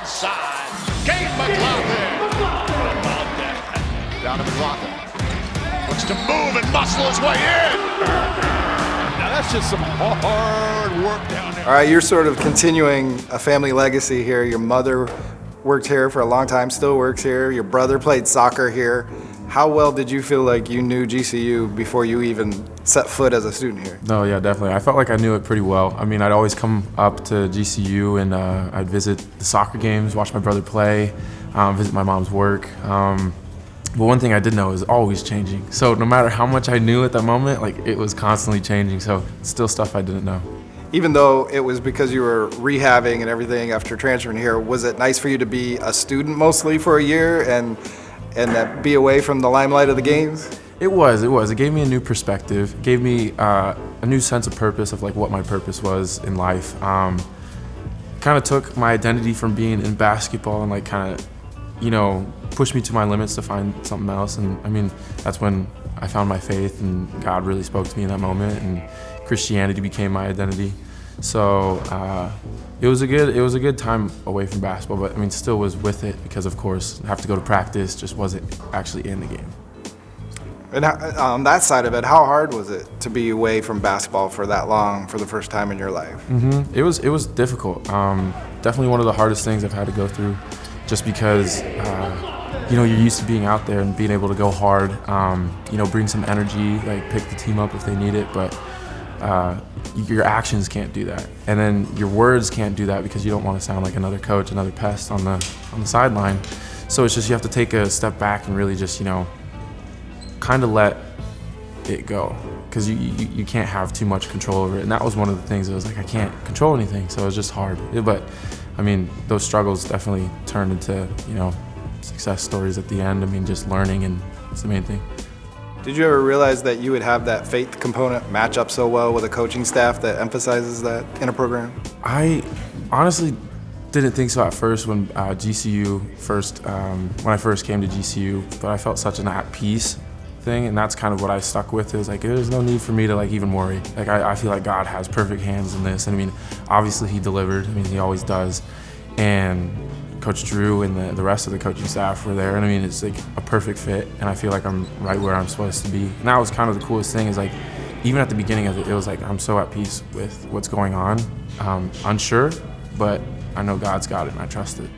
inside. Gabe McGlothan. Down to McGlothan. Looks to move and muscle his way in. Now that's just some hard work down there. All right, you're sort of continuing a family legacy here. Your mother worked here for a long time, still works here. Your brother played soccer here. How well did you feel like you knew GCU before you even set foot as a student here? No, yeah, definitely. I felt like I knew it pretty well. I mean, I'd always come up to GCU and I'd visit the soccer games, watch my brother play, visit my mom's work. But one thing I did know is always changing. So no matter how much I knew at that moment, like it was constantly changing. So still stuff I didn't know. Even though it was because you were rehabbing and everything after transferring here, was it nice for you to be a student mostly for a year and be away from the limelight of the games? It was. It gave me a new perspective. It gave me a new sense of purpose of like what my purpose was in life. Kind of took my identity from being in basketball and like kind of, pushed me to my limits to find something else. And I mean, that's when I found my faith and God really spoke to me in that moment and Christianity became my identity. So it was a good time away from basketball, but I mean, still was with it because of course I have to go to practice, just wasn't actually in the game. And on that side of it, how hard was it to be away from basketball for that long for the first time in your life? Mm-hmm. It was difficult. Definitely one of the hardest things I've had to go through, just because you're used to being out there and being able to go hard. Bring some energy, like pick the team up if they need it, but your actions can't do that, and then your words can't do that because you don't want to sound like another coach, another pest on the sideline. So it's just you have to take a step back and really just kind of let it go, because you can't have too much control over it. And that was one of the things that was like I can't control anything, so it was just hard. But I mean, those struggles definitely turned into success stories at the end. I mean, just learning, and it's the main thing. Did you ever realize that you would have that faith component match up so well with a coaching staff that emphasizes that in a program? I honestly didn't think so at first when GCU first, when I first came to GCU, but I felt such an at peace thing, and that's kind of what I stuck with. Is like there's no need for me to like even worry. Like I feel like God has perfect hands in this, and I mean, obviously He delivered. I mean, He always does, and Coach Drew and the rest of the coaching staff were there, and I mean, it's like a perfect fit, and I feel like I'm right where I'm supposed to be. And that was kind of the coolest thing, is like, even at the beginning of it, it was like, I'm so at peace with what's going on. Unsure, but I know God's got it, and I trust it.